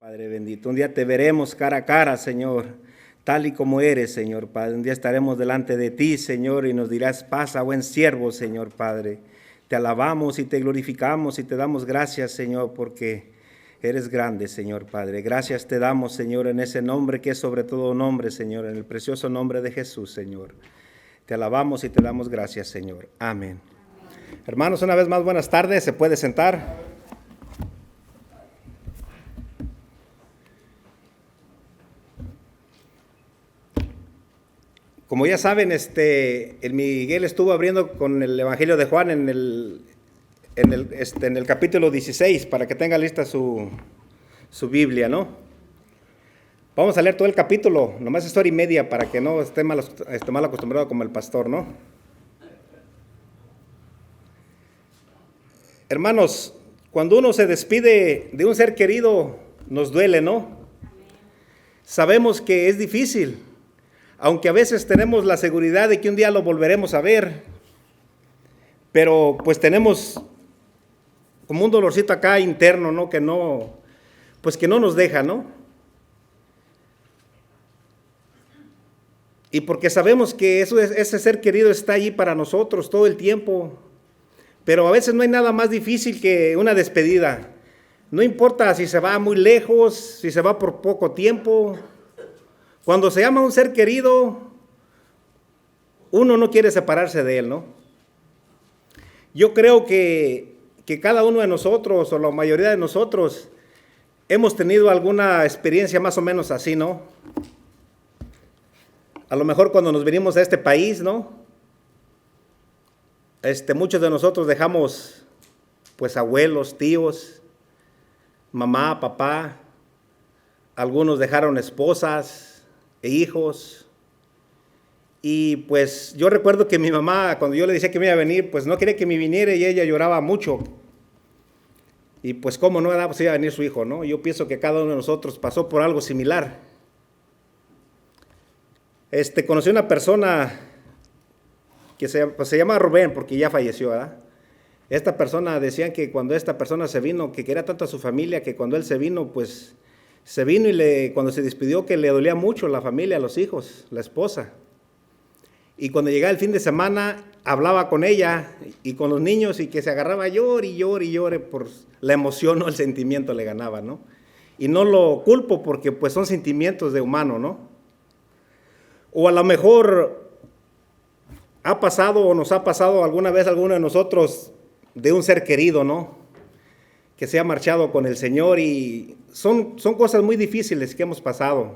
Padre bendito, un día te veremos cara a cara, Señor, tal y como eres, Señor Padre. Un día estaremos delante de ti, Señor, y nos dirás: pasa, buen siervo, Señor Padre. Te alabamos y te glorificamos y te damos gracias, Señor, porque eres grande, Señor Padre. Gracias te damos, Señor, en ese nombre que es sobre todo nombre, Señor, en el precioso nombre de Jesús, Señor. Te alabamos y te damos gracias, Señor. Amén. Hermanos, una vez más, buenas tardes. ¿Se puede sentar? Como ya saben, el Miguel estuvo abriendo con el Evangelio de Juan en el capítulo 16, para que tenga lista su Biblia, ¿no? Vamos a leer todo el capítulo, nomás es hora y media, para que no esté mal acostumbrado como el pastor, ¿no? Hermanos, cuando uno se despide de un ser querido, nos duele, ¿no? Sabemos que es difícil, aunque a veces tenemos la seguridad de que un día lo volveremos a ver, pero pues tenemos como un dolorcito acá interno, ¿no? Que no nos deja, ¿no? Y porque sabemos que ese ser querido está allí para nosotros todo el tiempo, pero a veces no hay nada más difícil que una despedida. No importa si se va muy lejos, si se va por poco tiempo. Cuando se llama a un ser querido, uno no quiere separarse de él, ¿no? Yo creo que cada uno de nosotros, o la mayoría de nosotros, hemos tenido alguna experiencia más o menos así, ¿no? A lo mejor cuando nos venimos a este país, ¿no? Muchos de nosotros dejamos, pues, abuelos, tíos, mamá, papá. Algunos dejaron esposas e hijos. Y pues yo recuerdo que mi mamá, cuando yo le decía que me iba a venir, pues no quería que me viniera, y ella lloraba mucho. Y pues cómo no, pues iba a venir su hijo, ¿no? Yo pienso que cada uno de nosotros pasó por algo similar. Conocí una persona que se llama Rubén, porque ya falleció, ¿verdad? Esta persona, decían que cuando esta persona se vino, que quería tanto a su familia, que cuando él se vino, pues se vino, y cuando se despidió, que le dolía mucho la familia, los hijos, la esposa. Y cuando llegaba el fin de semana, hablaba con ella y con los niños, y que se agarraba llore y llore y llore por la emoción, o el sentimiento le ganaba, ¿no? Y no lo culpo, porque pues son sentimientos de humano, ¿no? O a lo mejor ha pasado o nos ha pasado alguna vez a alguno de nosotros de un ser querido, ¿no? Que se ha marchado con el Señor, y son cosas muy difíciles que hemos pasado.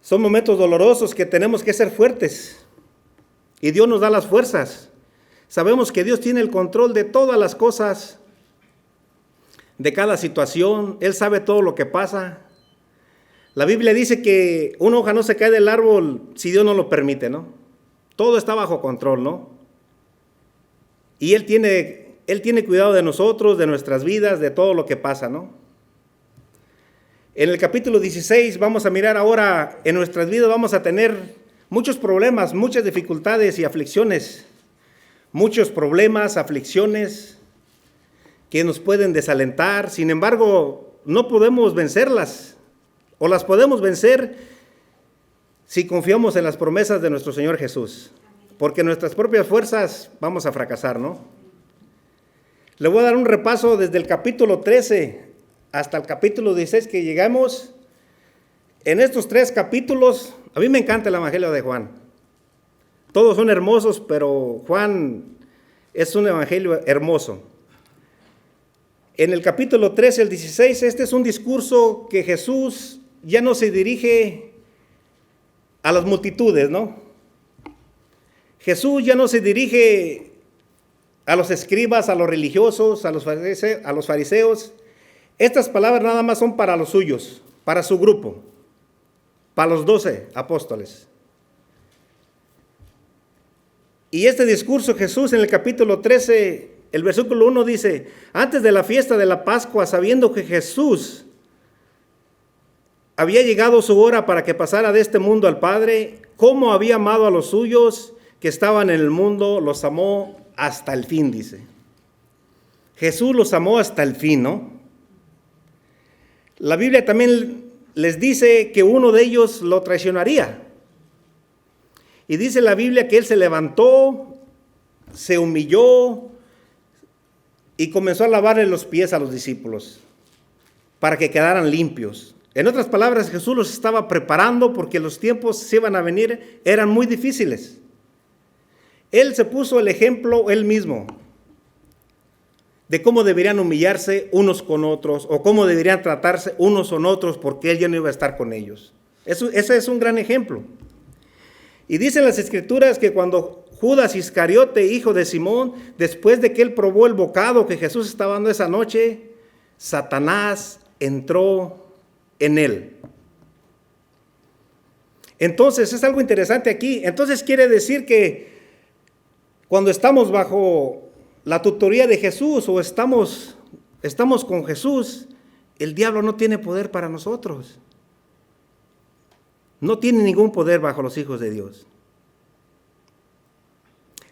Son momentos dolorosos que tenemos que ser fuertes, y Dios nos da las fuerzas. Sabemos que Dios tiene el control de todas las cosas, de cada situación. Él sabe todo lo que pasa. La Biblia dice que una hoja no se cae del árbol si Dios no lo permite, ¿no? Todo está bajo control, ¿no? Y Él tiene cuidado de nosotros, de nuestras vidas, de todo lo que pasa, ¿no? En el capítulo 16 vamos a mirar ahora, en nuestras vidas vamos a tener muchos problemas, muchas dificultades y aflicciones. Muchos problemas, aflicciones que nos pueden desalentar. Sin embargo, no podemos vencerlas, o las podemos vencer si confiamos en las promesas de nuestro Señor Jesús. Porque nuestras propias fuerzas vamos a fracasar, ¿no? Le voy a dar un repaso desde el capítulo 13 hasta el capítulo 16 que llegamos. En estos 3 capítulos, a mí me encanta el Evangelio de Juan. Todos son hermosos, pero Juan es un evangelio hermoso. En el capítulo 13 al 16, este es un discurso que Jesús ya no se dirige a las multitudes, ¿no? Jesús ya no se dirige a los escribas, a los religiosos, a los fariseos. Estas palabras nada más son para los suyos, para su grupo, para los 12 apóstoles. Y este discurso Jesús en el capítulo 13, el versículo 1 dice: antes de la fiesta de la Pascua, sabiendo que Jesús había llegado su hora para que pasara de este mundo al Padre, cómo había amado a los suyos que estaban en el mundo, los amó hasta el fin, dice. Jesús los amó hasta el fin, ¿no? La Biblia también les dice que uno de ellos lo traicionaría. Y dice la Biblia que él se levantó, se humilló y comenzó a lavarle los pies a los discípulos para que quedaran limpios. En otras palabras, Jesús los estaba preparando porque los tiempos que iban a venir eran muy difíciles. Él se puso el ejemplo él mismo de cómo deberían humillarse unos con otros o cómo deberían tratarse unos con otros porque él ya no iba a estar con ellos. Ese es un gran ejemplo. Y dicen las Escrituras que cuando Judas Iscariote, hijo de Simón, después de que él probó el bocado que Jesús estaba dando esa noche, Satanás entró en él. Entonces, es algo interesante aquí. Entonces quiere decir que cuando estamos bajo la tutoría de Jesús o estamos con Jesús, el diablo no tiene poder para nosotros. No tiene ningún poder bajo los hijos de Dios.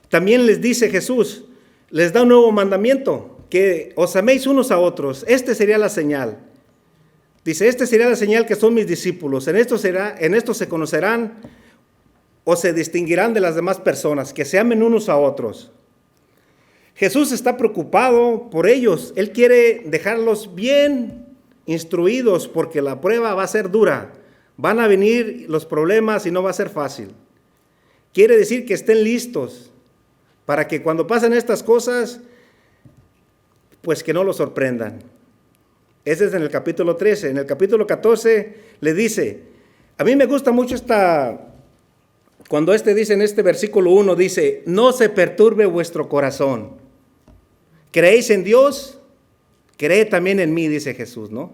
También les dice Jesús, les da un nuevo mandamiento, que os améis unos a otros. Este sería la señal. Dice, este sería la señal que son mis discípulos. En esto se conocerán o se distinguirán de las demás personas, que se amen unos a otros. Jesús está preocupado por ellos. Él quiere dejarlos bien instruidos porque la prueba va a ser dura. Van a venir los problemas y no va a ser fácil. Quiere decir que estén listos para que cuando pasen estas cosas, pues que no los sorprendan. Ese es en el capítulo 13. En el capítulo 14 le dice, a mí me gusta mucho cuando dice en este versículo 1, dice, no se perturbe vuestro corazón. ¿Creéis en Dios? Creed también en mí, dice Jesús, ¿no?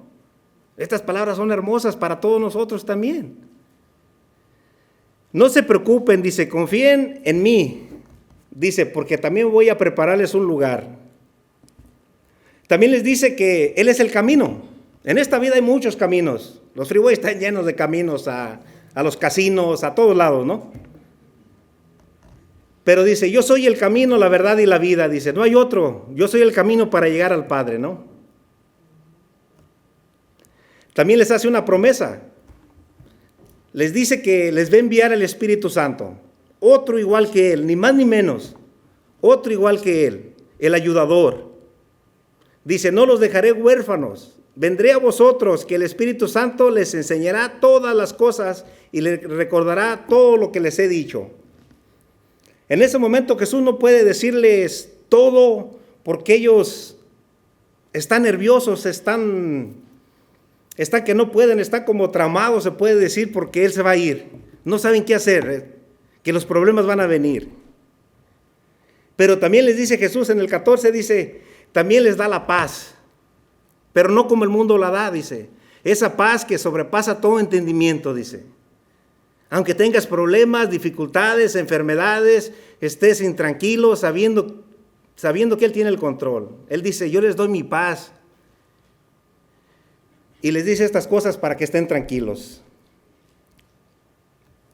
Estas palabras son hermosas para todos nosotros también. No se preocupen, dice, confíen en mí. Dice, porque también voy a prepararles un lugar. También les dice que Él es el camino. En esta vida hay muchos caminos. Los freeways están llenos de caminos a los casinos, a todos lados, ¿no? Pero dice, yo soy el camino, la verdad y la vida. Dice, no hay otro. Yo soy el camino para llegar al Padre, ¿no? También les hace una promesa. Les dice que les va a enviar el Espíritu Santo. Otro igual que Él, ni más ni menos. Otro igual que Él, el ayudador. Dice, no los dejaré huérfanos. Vendré a vosotros, que el Espíritu Santo les enseñará todas las cosas y les recordará todo lo que les he dicho. En ese momento Jesús no puede decirles todo porque ellos están nerviosos, están que no pueden, están como tramados, se puede decir, porque Él se va a ir. No saben qué hacer, que los problemas van a venir. Pero también les dice Jesús en el 14, dice, también les da la paz, pero no como el mundo la da, dice. Esa paz que sobrepasa todo entendimiento, dice. Aunque tengas problemas, dificultades, enfermedades, estés intranquilo, sabiendo que Él tiene el control. Él dice, yo les doy mi paz. Y les dice estas cosas para que estén tranquilos.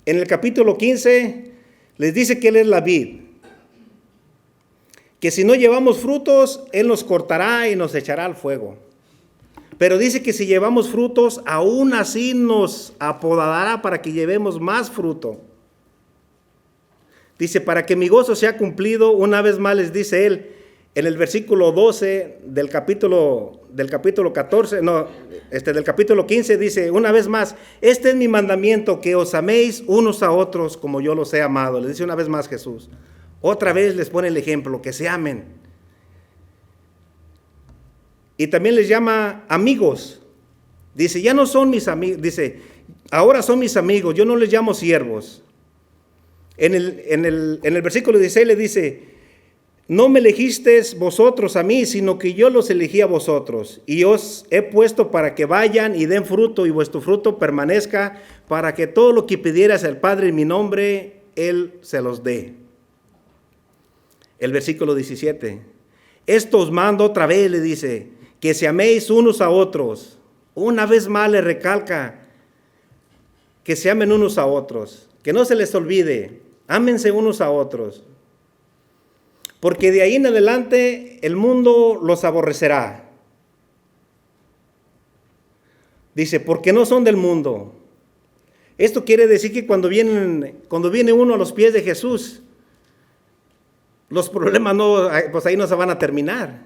En el capítulo 15 les dice que Él es la vid. Que si no llevamos frutos, Él nos cortará y nos echará al fuego. Pero dice que si llevamos frutos, aún así nos apodará para que llevemos más fruto. Dice, para que mi gozo sea cumplido, una vez más les dice Él, en el versículo 12 del capítulo 14, del capítulo 15 dice, una vez más, este es mi mandamiento, que os améis unos a otros como yo los he amado. Les dice una vez más Jesús. Otra vez les pone el ejemplo, que se amen. Y también les llama amigos. Dice, ya no son mis amigos, dice, ahora son mis amigos, yo no les llamo siervos. En el versículo 16 le dice, no me elegisteis vosotros a mí, sino que yo los elegí a vosotros. Y os he puesto para que vayan y den fruto y vuestro fruto permanezca, para que todo lo que pidieras al Padre en mi nombre, Él se los dé. El versículo 17, esto os mando otra vez, le dice, que se améis unos a otros. Una vez más le recalca que se amen unos a otros, que no se les olvide, ámense unos a otros. Porque de ahí en adelante el mundo los aborrecerá. Dice, porque no son del mundo. Esto quiere decir que cuando viene uno a los pies de Jesús, los problemas pues ahí no se van a terminar.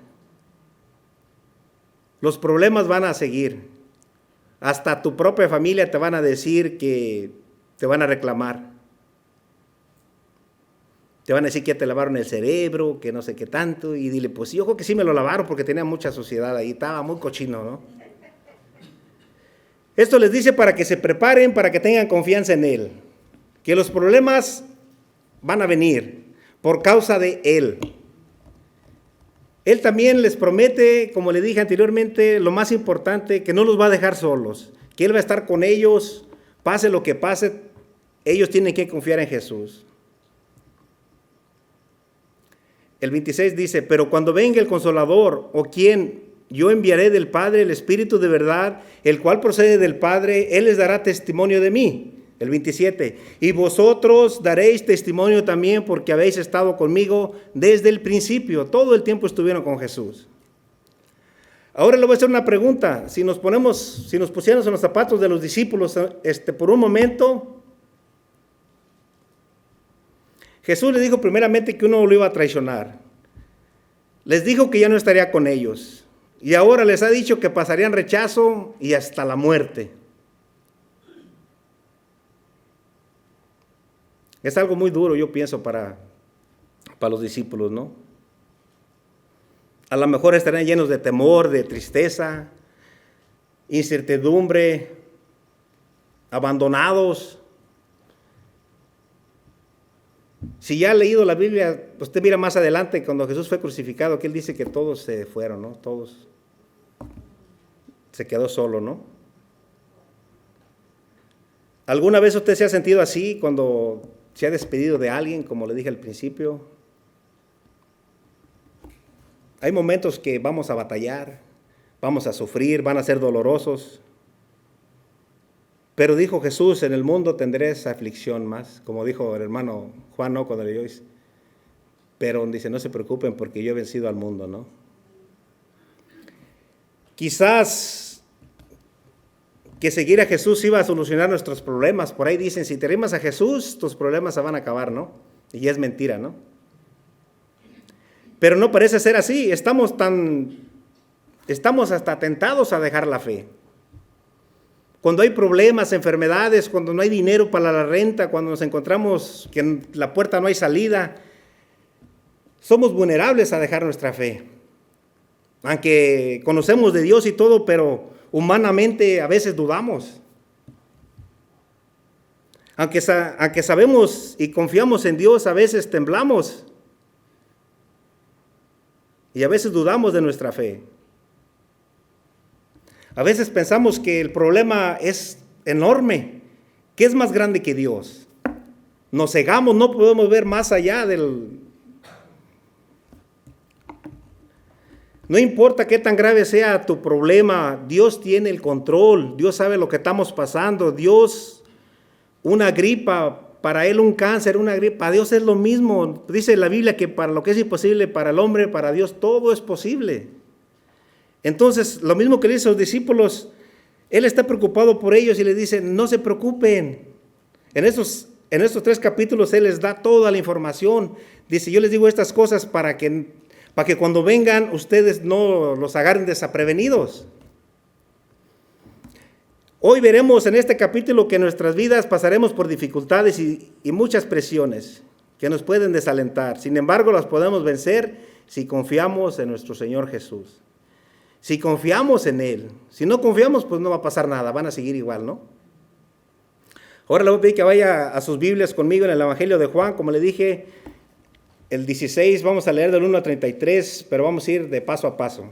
Los problemas van a seguir. Hasta tu propia familia te van a decir que te van a reclamar. Te van a decir que ya te lavaron el cerebro, que no sé qué tanto. Y dile, pues yo creo que sí me lo lavaron porque tenía mucha suciedad ahí. Estaba muy cochino, ¿no? Esto les dice para que se preparen, para que tengan confianza en Él. Que los problemas van a venir por causa de Él. Él también les promete, como le dije anteriormente, lo más importante, que no los va a dejar solos. Que Él va a estar con ellos, pase lo que pase, ellos tienen que confiar en Jesús. El 26 dice, pero cuando venga el Consolador, o quien yo enviaré del Padre, el Espíritu de verdad, el cual procede del Padre, Él les dará testimonio de mí. El 27, y vosotros daréis testimonio también porque habéis estado conmigo desde el principio. Todo el tiempo estuvieron con Jesús. Ahora le voy a hacer una pregunta. Si nos pusiéramos en los zapatos de los discípulos por un momento, Jesús les dijo primeramente que uno lo iba a traicionar. Les dijo que ya no estaría con ellos. Y ahora les ha dicho que pasarían rechazo y hasta la muerte. Es algo muy duro, yo pienso, para los discípulos, ¿no? A lo mejor estarán llenos de temor, de tristeza, incertidumbre, abandonados. Si ya ha leído la Biblia, usted mira más adelante, cuando Jesús fue crucificado, que Él dice que todos se fueron, ¿no? Todos. Se quedó solo, ¿no? ¿Alguna vez usted se ha sentido así cuando se ha despedido de alguien, como le dije al principio? Hay momentos que vamos a batallar, vamos a sufrir, van a ser dolorosos. Pero dijo Jesús, en el mundo tendréis aflicción más, como dijo el hermano Juan, ¿no? Cuando leyó, pero dice, no se preocupen porque yo he vencido al mundo, ¿no? Quizás que seguir a Jesús iba a solucionar nuestros problemas. Por ahí dicen, si te rimas a Jesús, tus problemas se van a acabar, ¿no? Y es mentira, ¿no? Pero no parece ser así. Estamos hasta tentados a dejar la fe. Cuando hay problemas, enfermedades, cuando no hay dinero para la renta, cuando nos encontramos que en la puerta no hay salida, somos vulnerables a dejar nuestra fe. Aunque conocemos de Dios y todo, pero humanamente a veces dudamos. Aunque sabemos y confiamos en Dios, a veces temblamos. Y a veces dudamos de nuestra fe. A veces pensamos que el problema es enorme, que es más grande que Dios. Nos cegamos, no podemos ver más allá del... No importa qué tan grave sea tu problema, Dios tiene el control, Dios sabe lo que estamos pasando, Dios, una gripa, para Él un cáncer, una gripa, para Dios es lo mismo. Dice la Biblia que para lo que es imposible para el hombre, para Dios todo es posible. Entonces, lo mismo que le dice a los discípulos, Él está preocupado por ellos y les dice, no se preocupen. En estos 3 capítulos Él les da toda la información. Dice, yo les digo estas cosas para que cuando vengan ustedes no los agarren desaprevenidos. Hoy veremos en este capítulo que en nuestras vidas pasaremos por dificultades y muchas presiones que nos pueden desalentar. Sin embargo, las podemos vencer si confiamos en nuestro Señor Jesús. Si confiamos en Él. Si no confiamos, pues no va a pasar nada, van a seguir igual, ¿no? Ahora le voy a pedir que vaya a sus Biblias conmigo en el Evangelio de Juan, como le dije, el 16, vamos a leer del 1 al 33, pero vamos a ir de paso a paso.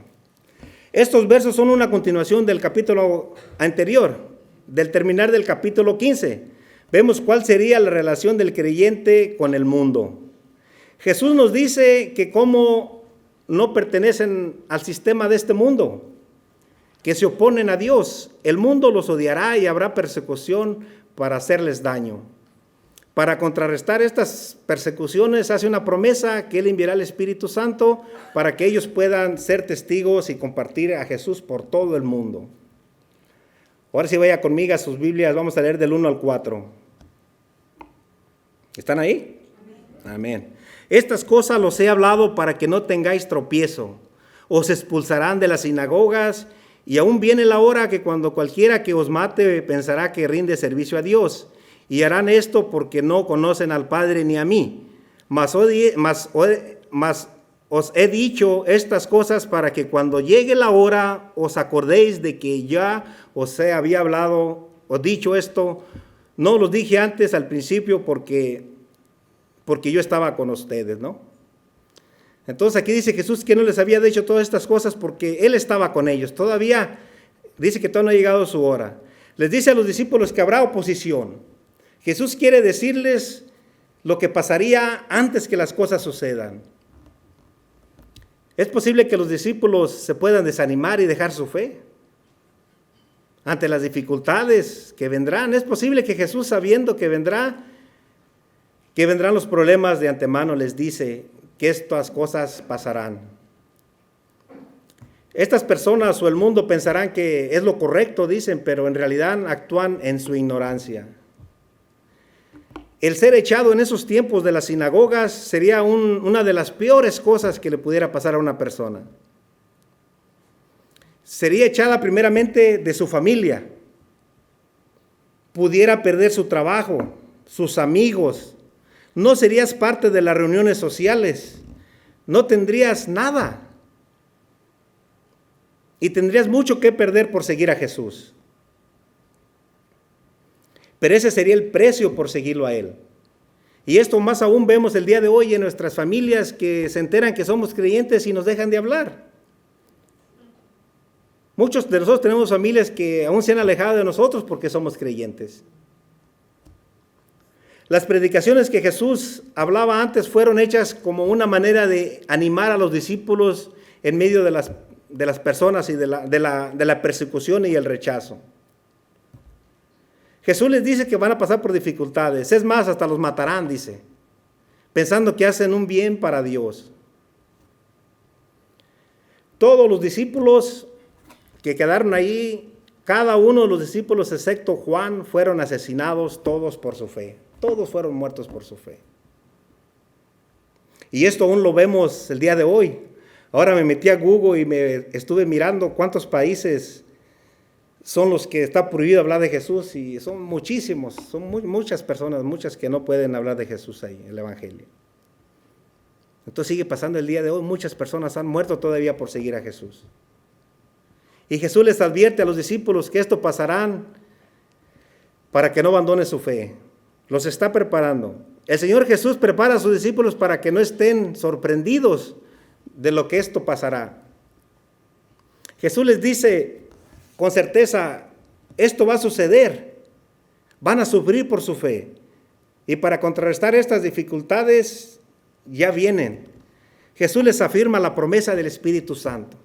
Estos versos son una continuación del capítulo anterior, del terminar del capítulo 15. Vemos cuál sería la relación del creyente con el mundo. Jesús nos dice que como no pertenecen al sistema de este mundo, que se oponen a Dios, el mundo los odiará y habrá persecución para hacerles daño. Para contrarrestar estas persecuciones hace una promesa que Él enviará al Espíritu Santo para que ellos puedan ser testigos y compartir a Jesús por todo el mundo. Ahora sí vaya conmigo a sus Biblias, vamos a leer del 1 al 4. ¿Están ahí? Amén. Estas cosas los he hablado para que no tengáis tropiezo. Os expulsarán de las sinagogas, y aún viene la hora que cuando cualquiera que os mate pensará que rinde servicio a Dios. Y harán esto porque no conocen al Padre ni a mí. Mas os he dicho estas cosas para que cuando llegue la hora os acordéis de que ya os había hablado, os dicho esto. No los dije antes al principio porque yo estaba con ustedes, ¿no? Entonces aquí dice Jesús que no les había dicho todas estas cosas porque Él estaba con ellos. Todavía dice que todavía no ha llegado su hora. Les dice a los discípulos que habrá oposición. Jesús quiere decirles lo que pasaría antes que las cosas sucedan. Es posible que los discípulos se puedan desanimar y dejar su fe ante las dificultades que vendrán. Es posible que Jesús, sabiendo que vendrán los problemas de antemano, les dice que estas cosas pasarán. Estas personas o el mundo pensarán que es lo correcto, dicen, pero en realidad actúan en su ignorancia. El ser echado en esos tiempos de las sinagogas sería una de las peores cosas que le pudiera pasar a una persona. Sería echada primeramente de su familia. Pudiera perder su trabajo, sus amigos. No serías parte de las reuniones sociales. No tendrías nada. Y tendrías mucho que perder por seguir a Jesús. Pero ese sería el precio por seguirlo a Él. Y esto más aún vemos el día de hoy en nuestras familias que se enteran que somos creyentes y nos dejan de hablar. Muchos de nosotros tenemos familias que aún se han alejado de nosotros porque somos creyentes. Las predicaciones que Jesús hablaba antes fueron hechas como una manera de animar a los discípulos en medio de las personas y de la persecución y el rechazo. Jesús les dice que van a pasar por dificultades. Es más, hasta los matarán, dice, pensando que hacen un bien para Dios. Todos los discípulos que quedaron ahí, cada uno de los discípulos excepto Juan, fueron asesinados todos por su fe. Todos fueron muertos por su fe. Y esto aún lo vemos el día de hoy. Ahora me metí a Google y me estuve mirando cuántos países son los que está prohibido hablar de Jesús, y son muchísimos, son muchas personas, muchas que no pueden hablar de Jesús ahí, el Evangelio. Entonces sigue pasando el día de hoy, muchas personas han muerto todavía por seguir a Jesús. Y Jesús les advierte a los discípulos que esto pasarán para que no abandonen su fe. Los está preparando. El Señor Jesús prepara a sus discípulos para que no estén sorprendidos de lo que esto pasará. Jesús les dice con certeza, esto va a suceder. Van a sufrir por su fe. Y para contrarrestar estas dificultades, ya vienen. Jesús les afirma la promesa del Espíritu Santo.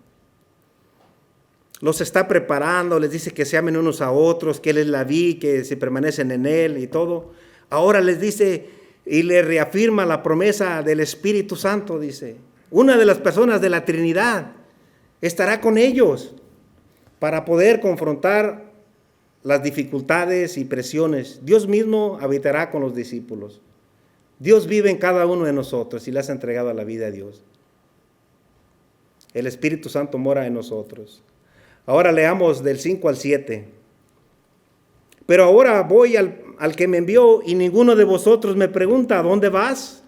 Los está preparando, les dice que se amen unos a otros, que Él es la vid, que si permanecen en Él y todo. Ahora les dice y le reafirma la promesa del Espíritu Santo, dice. Una de las personas de la Trinidad estará con ellos para poder confrontar las dificultades y presiones. Dios mismo habitará con los discípulos. Dios vive en cada uno de nosotros y le has entregado a la vida a Dios. El Espíritu Santo mora en nosotros. Ahora leamos del 5 al 7. Pero ahora voy al que me envió y ninguno de vosotros me pregunta, ¿a dónde vas?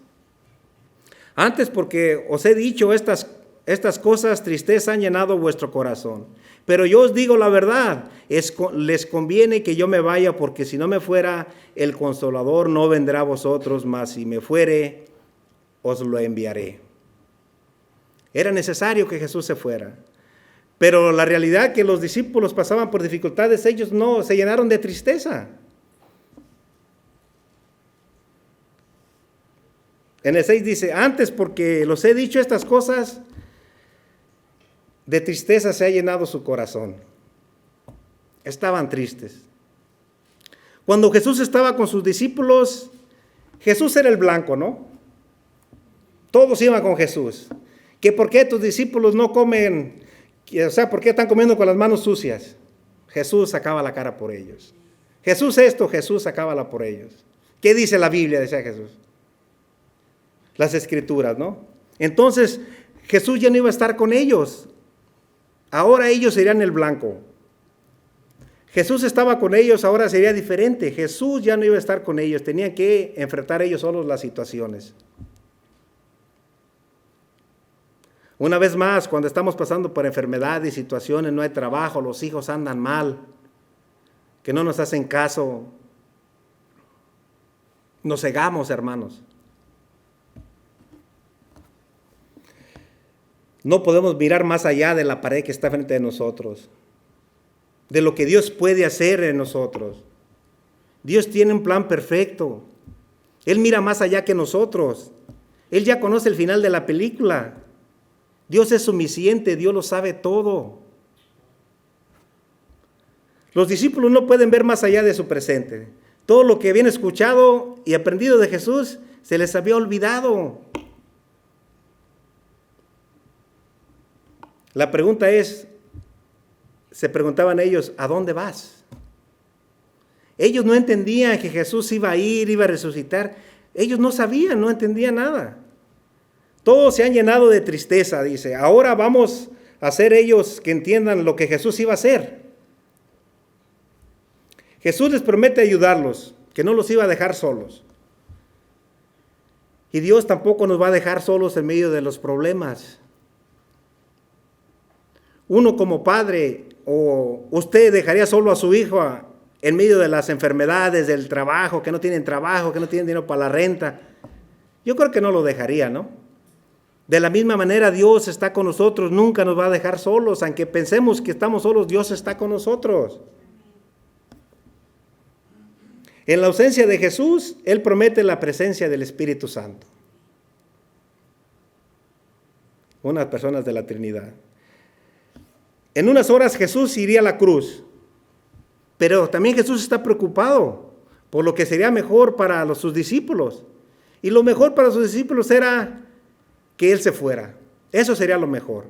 Antes porque os he dicho estas cosas, tristeza han llenado vuestro corazón. Pero yo os digo la verdad, les conviene que yo me vaya, porque si no me fuera, el Consolador no vendrá a vosotros, mas si me fuere, os lo enviaré. Era necesario que Jesús se fuera. Pero la realidad que los discípulos pasaban por dificultades, ellos no, se llenaron de tristeza. En el 6 dice, antes porque los he dicho estas cosas, de tristeza se ha llenado su corazón. Estaban tristes. Cuando Jesús estaba con sus discípulos, Jesús era el blanco, ¿no? Todos iban con Jesús. ¿Que por qué tus discípulos no comen? O sea, ¿por qué están comiendo con las manos sucias? Jesús sacaba la cara por ellos. Jesús esto, Jesús sacábala por ellos. ¿Qué dice la Biblia? Decía Jesús. Las Escrituras, ¿no? Entonces, Jesús ya no iba a estar con ellos. Ahora ellos serían el blanco. Jesús estaba con ellos, ahora sería diferente. Jesús ya no iba a estar con ellos. Tenían que enfrentar ellos solos las situaciones. Una vez más, cuando estamos pasando por enfermedades y situaciones, no hay trabajo, los hijos andan mal, que no nos hacen caso, nos cegamos, hermanos. No podemos mirar más allá de la pared que está frente de nosotros, de lo que Dios puede hacer en nosotros. Dios tiene un plan perfecto. Él mira más allá que nosotros. Él ya conoce el final de la película. Dios es omnisciente, Dios lo sabe todo. Los discípulos no pueden ver más allá de su presente. Todo lo que habían escuchado y aprendido de Jesús se les había olvidado. La pregunta es, se preguntaban ellos, ¿a dónde vas? Ellos no entendían que Jesús iba a ir, iba a resucitar. Ellos no sabían, no entendían nada. Todos se han llenado de tristeza, dice. Ahora vamos a hacer ellos que entiendan lo que Jesús iba a hacer. Jesús les promete ayudarlos, que no los iba a dejar solos. Y Dios tampoco nos va a dejar solos en medio de los problemas. Uno como padre, o usted dejaría solo a su hijo en medio de las enfermedades, del trabajo, que no tienen trabajo, que no tienen dinero para la renta. Yo creo que no lo dejaría, ¿no? De la misma manera Dios está con nosotros, nunca nos va a dejar solos. Aunque pensemos que estamos solos, Dios está con nosotros. En la ausencia de Jesús, Él promete la presencia del Espíritu Santo. Unas personas de la Trinidad. En unas horas Jesús iría a la cruz, pero también Jesús está preocupado por lo que sería mejor para sus discípulos. Y lo mejor para sus discípulos era que Él se fuera. Eso sería lo mejor.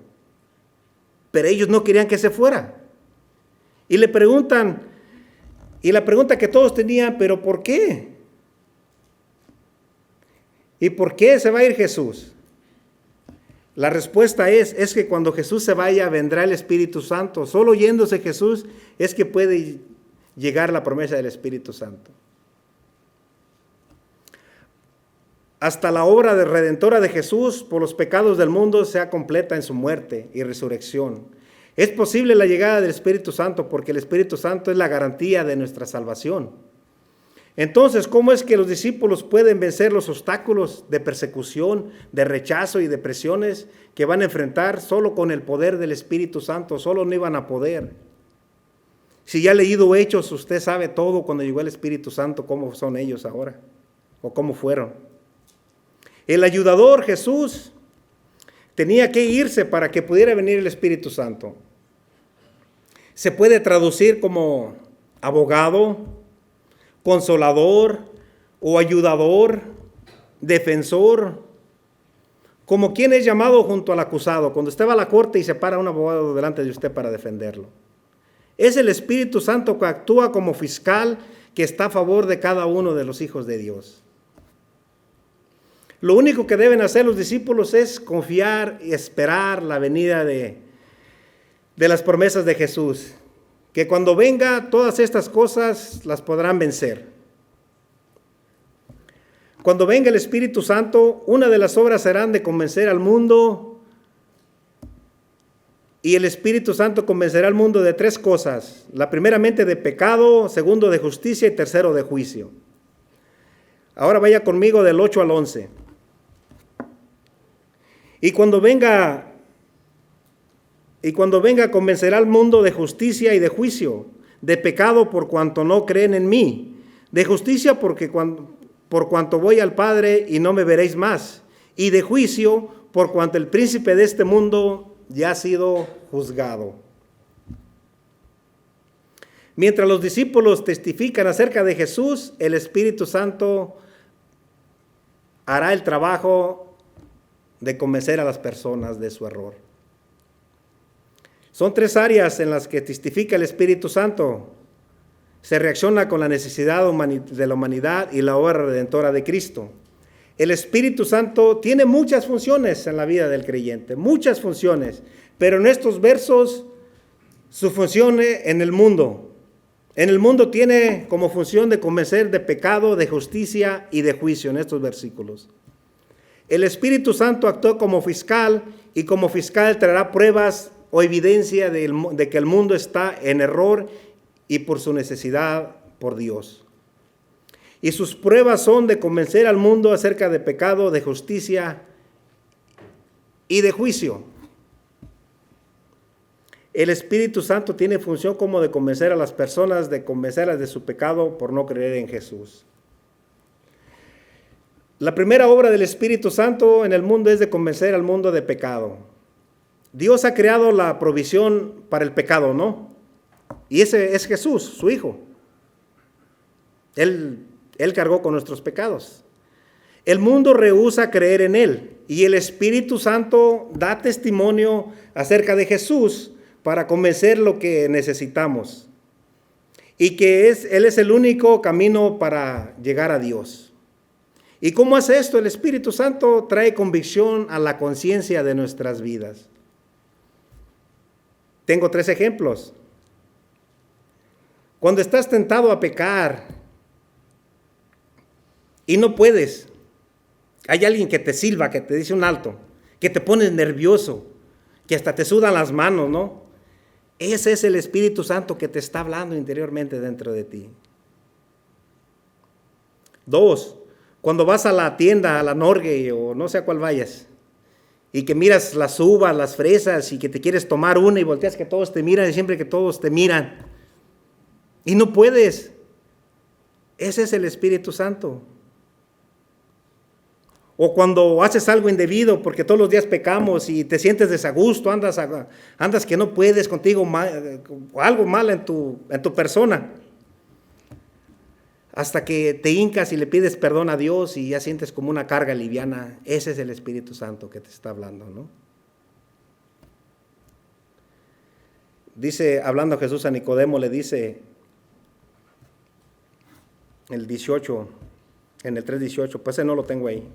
Pero ellos no querían que se fuera. Y le preguntan, y la pregunta que todos tenían, ¿pero por qué? ¿Y por qué se va a ir Jesús? La respuesta es que cuando Jesús se vaya, vendrá el Espíritu Santo. Solo yéndose Jesús es que puede llegar la promesa del Espíritu Santo. Hasta la obra redentora de Jesús por los pecados del mundo sea completa en su muerte y resurrección. Es posible la llegada del Espíritu Santo porque el Espíritu Santo es la garantía de nuestra salvación. Entonces, ¿cómo es que los discípulos pueden vencer los obstáculos de persecución, de rechazo y de presiones que van a enfrentar solo con el poder del Espíritu Santo? Solo no iban a poder. Si ya ha leído Hechos, usted sabe todo cuando llegó el Espíritu Santo, cómo son ellos ahora o cómo fueron. El ayudador Jesús tenía que irse para que pudiera venir el Espíritu Santo. Se puede traducir como abogado, consolador o ayudador, defensor, como quien es llamado junto al acusado, cuando usted va a la corte y se para un abogado delante de usted para defenderlo. Es el Espíritu Santo que actúa como fiscal que está a favor de cada uno de los hijos de Dios. Lo único que deben hacer los discípulos es confiar y esperar la venida de las promesas de Jesús, que cuando venga todas estas cosas las podrán vencer. Cuando venga el Espíritu Santo, una de las obras serán de convencer al mundo, y el Espíritu Santo convencerá al mundo de tres cosas: la primeramente de pecado, segundo de justicia y tercero de juicio. Ahora vaya conmigo del 8 al 11. Y cuando venga convencerá al mundo de justicia y de juicio, de pecado por cuanto no creen en mí, de justicia por cuanto voy al Padre y no me veréis más, y de juicio por cuanto el príncipe de este mundo ya ha sido juzgado. Mientras los discípulos testifican acerca de Jesús, el Espíritu Santo hará el trabajo de convencer a las personas de su error. Son tres áreas en las que testifica el Espíritu Santo. Se reacciona con la necesidad de la humanidad y la obra redentora de Cristo. El Espíritu Santo tiene muchas funciones en la vida del creyente, muchas funciones, pero en estos versos su función en el mundo. En el mundo tiene como función de convencer de pecado, de justicia y de juicio en estos versículos. El Espíritu Santo actuó como fiscal y como fiscal traerá pruebas o evidencia de que el mundo está en error y por su necesidad por Dios. Y sus pruebas son de convencer al mundo acerca de pecado, de justicia y de juicio. El Espíritu Santo tiene función como de convencer a las personas, de convencerlas de su pecado por no creer en Jesús. La primera obra del Espíritu Santo en el mundo es de convencer al mundo de pecado. Dios ha creado la provisión para el pecado, ¿no? Y ese es Jesús, su Hijo. Él cargó con nuestros pecados. El mundo rehúsa creer en Él y el Espíritu Santo da testimonio acerca de Jesús para convencer lo que necesitamos y que Él es el único camino para llegar a Dios. ¿Y cómo hace esto? El Espíritu Santo trae convicción a la conciencia de nuestras vidas. Tengo 3 ejemplos. Cuando estás tentado a pecar y no puedes, hay alguien que te silba, que te dice un alto, que te pones nervioso, que hasta te sudan las manos, ¿no? Ese es el Espíritu Santo que te está hablando interiormente dentro de ti. 2, cuando vas a la tienda, a la Norge o no sé a cuál vayas, y que miras las uvas, las fresas, y que te quieres tomar una y volteas que todos te miran, y siempre que todos te miran, y no puedes. Ese es el Espíritu Santo. O cuando haces algo indebido, porque todos los días pecamos y te sientes desagusto, andas que no puedes contigo, algo mal en tu persona. Hasta que te hincas y le pides perdón a Dios y ya sientes como una carga liviana. Ese es el Espíritu Santo que te está hablando, ¿no? Dice, hablando Jesús a Nicodemo, le dice, el 18, en el 3:18, pues ese no lo tengo ahí.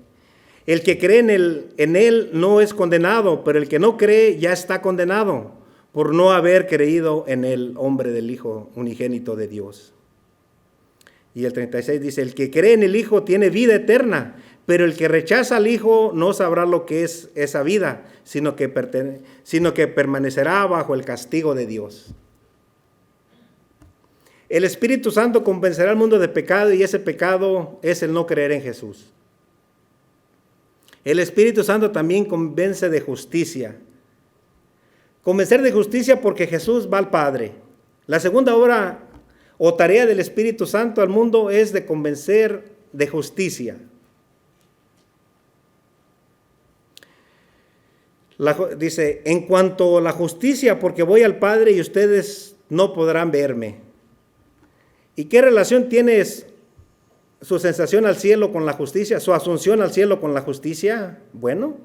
El que cree en él no es condenado, pero el que no cree ya está condenado por no haber creído en el hombre del Hijo unigénito de Dios. Y el 36 dice, el que cree en el Hijo tiene vida eterna, pero el que rechaza al Hijo no sabrá lo que es esa vida, sino que permanecerá bajo el castigo de Dios. El Espíritu Santo convencerá al mundo de pecado y ese pecado es el no creer en Jesús. El Espíritu Santo también convence de justicia. Convencer de justicia porque Jesús va al Padre. La segunda obra o tarea del Espíritu Santo al mundo es de convencer de justicia. Dice, en cuanto a la justicia, porque voy al Padre y ustedes no podrán verme. ¿Y qué relación tiene su sensación al cielo con la justicia, su asunción al cielo con la justicia? Bueno,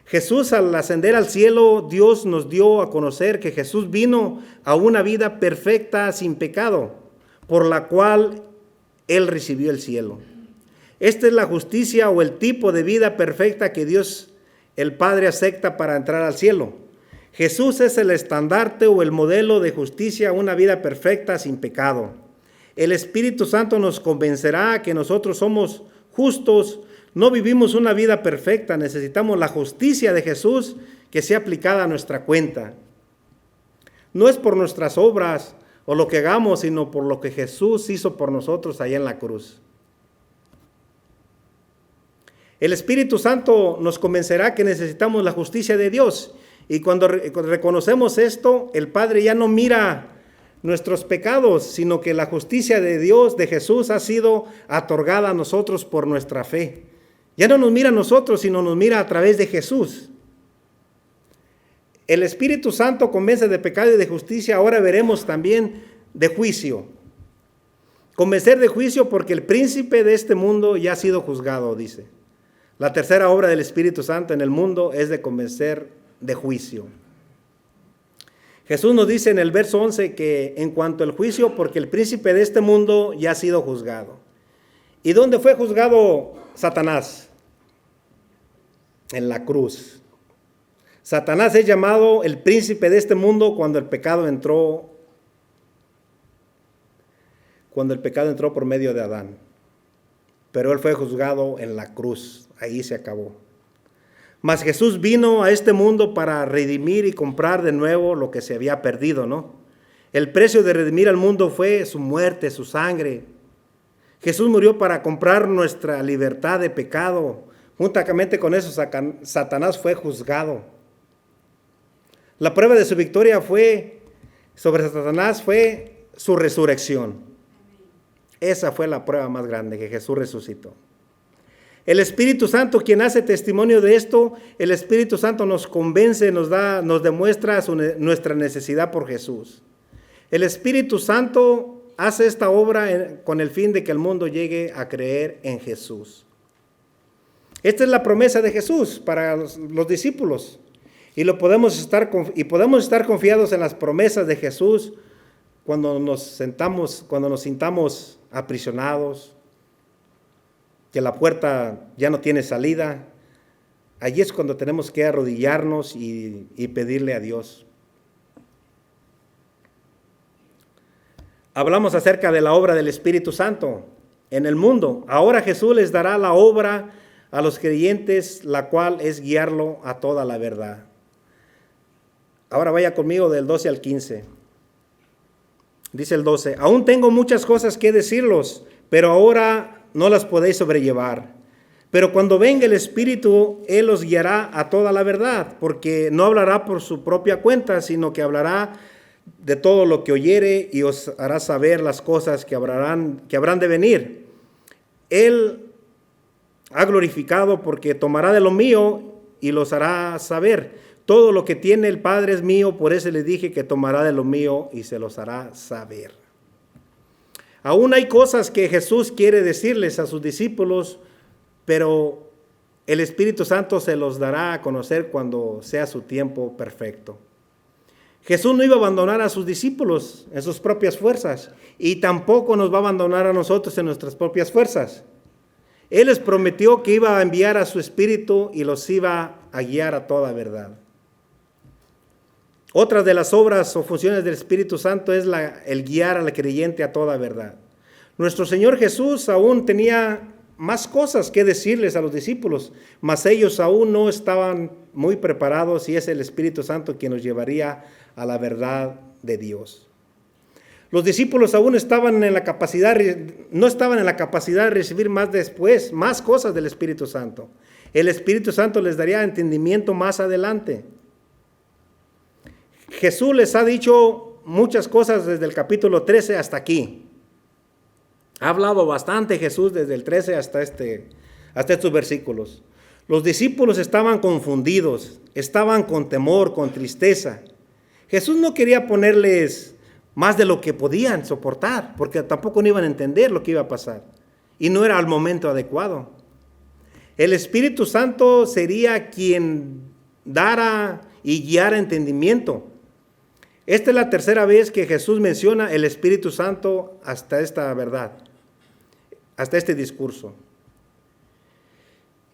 Jesús al ascender al cielo, Dios nos dio a conocer que Jesús vino a una vida perfecta sin pecado, por la cual Él recibió el cielo. Esta es la justicia o el tipo de vida perfecta que Dios, el Padre, acepta para entrar al cielo. Jesús es el estandarte o el modelo de justicia, una vida perfecta sin pecado. El Espíritu Santo nos convencerá que nosotros somos justos, no vivimos una vida perfecta, necesitamos la justicia de Jesús que sea aplicada a nuestra cuenta. No es por nuestras obras o lo que hagamos, sino por lo que Jesús hizo por nosotros allá en la cruz. El Espíritu Santo nos convencerá que necesitamos la justicia de Dios, y cuando reconocemos esto, el Padre ya no mira nuestros pecados, sino que la justicia de Dios, de Jesús, ha sido otorgada a nosotros por nuestra fe. Ya no nos mira a nosotros, sino nos mira a través de Jesús. El Espíritu Santo convence de pecado y de justicia. Ahora veremos también de juicio. Convencer de juicio porque el príncipe de este mundo ya ha sido juzgado, dice. La tercera obra del Espíritu Santo en el mundo es de convencer de juicio. Jesús nos dice en el verso 11 que en cuanto al juicio, porque el príncipe de este mundo ya ha sido juzgado. ¿Y dónde fue juzgado Satanás? En la cruz. Satanás es llamado el príncipe de este mundo cuando el pecado entró por medio de Adán. Pero él fue juzgado en la cruz, ahí se acabó. Mas Jesús vino a este mundo para redimir y comprar de nuevo lo que se había perdido, ¿no? El precio de redimir al mundo fue su muerte, su sangre. Jesús murió para comprar nuestra libertad de pecado. Juntamente con eso, Satanás fue juzgado. La prueba de su victoria sobre Satanás fue su resurrección. Esa fue la prueba más grande, que Jesús resucitó. El Espíritu Santo, quien hace testimonio de esto, el Espíritu Santo nos convence, nos demuestra nuestra necesidad por Jesús. El Espíritu Santo hace esta obra con el fin de que el mundo llegue a creer en Jesús. Esta es la promesa de Jesús para los discípulos. Y podemos estar confiados en las promesas de Jesús cuando nos sintamos aprisionados, que la puerta ya no tiene salida. Allí es cuando tenemos que arrodillarnos y pedirle a Dios. Hablamos acerca de la obra del Espíritu Santo en el mundo. Ahora Jesús les dará la obra a los creyentes, la cual es guiarlo a toda la verdad. Ahora vaya conmigo del 12 al 15. Dice el 12, aún tengo muchas cosas que decirlos, pero ahora no las podéis sobrellevar. Pero cuando venga el Espíritu, Él os guiará a toda la verdad, porque no hablará por su propia cuenta, sino que hablará de todo lo que oyere y os hará saber las cosas que habrán de venir. Él ha glorificado porque tomará de lo mío y los hará saber. Todo lo que tiene el Padre es mío, por eso le dije que tomará de lo mío y se los hará saber. Aún hay cosas que Jesús quiere decirles a sus discípulos, pero el Espíritu Santo se los dará a conocer cuando sea su tiempo perfecto. Jesús no iba a abandonar a sus discípulos en sus propias fuerzas y tampoco nos va a abandonar a nosotros en nuestras propias fuerzas. Él les prometió que iba a enviar a su Espíritu y los iba a guiar a toda verdad. Otra de las obras o funciones del Espíritu Santo es el guiar al creyente a toda verdad. Nuestro Señor Jesús aún tenía más cosas que decirles a los discípulos, mas ellos aún no estaban muy preparados y es el Espíritu Santo quien nos llevaría a la verdad de Dios. Los discípulos aún no estaban en la capacidad de recibir más cosas del Espíritu Santo. El Espíritu Santo les daría entendimiento más adelante. Jesús les ha dicho muchas cosas desde el capítulo 13 hasta aquí. Ha hablado bastante Jesús desde el 13 hasta estos versículos. Los discípulos estaban confundidos, estaban con temor, con tristeza. Jesús no quería ponerles más de lo que podían soportar, porque tampoco no iban a entender lo que iba a pasar. Y no era el momento adecuado. El Espíritu Santo sería quien dara y guiara entendimiento. Esta es la tercera vez que Jesús menciona el Espíritu Santo hasta esta verdad, hasta este discurso.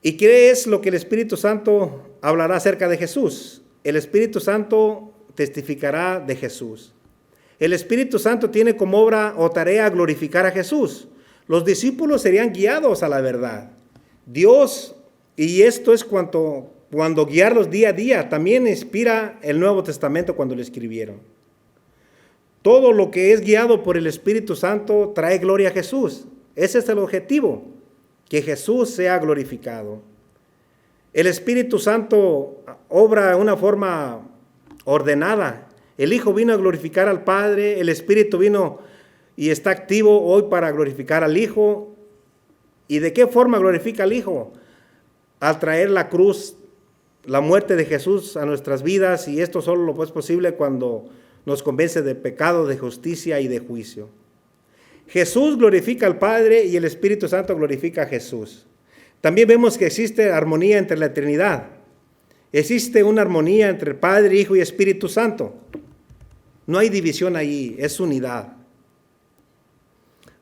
¿Y qué es lo que el Espíritu Santo hablará acerca de Jesús? El Espíritu Santo testificará de Jesús. El Espíritu Santo tiene como obra o tarea glorificar a Jesús. Los discípulos serían guiados a la verdad. Dios, y esto es cuando guiarlos día a día, también inspira el Nuevo Testamento cuando lo escribieron. Todo lo que es guiado por el Espíritu Santo trae gloria a Jesús. Ese es el objetivo, que Jesús sea glorificado. El Espíritu Santo obra de una forma ordenada. El Hijo vino a glorificar al Padre, el Espíritu vino y está activo hoy para glorificar al Hijo. ¿Y de qué forma glorifica al Hijo? Al traer la cruz, la muerte de Jesús a nuestras vidas, y esto solo lo es posible cuando nos convence de pecado, de justicia y de juicio. Jesús glorifica al Padre y el Espíritu Santo glorifica a Jesús. También vemos que existe armonía entre la Trinidad. Existe una armonía entre Padre, Hijo y Espíritu Santo. No hay división ahí, es unidad.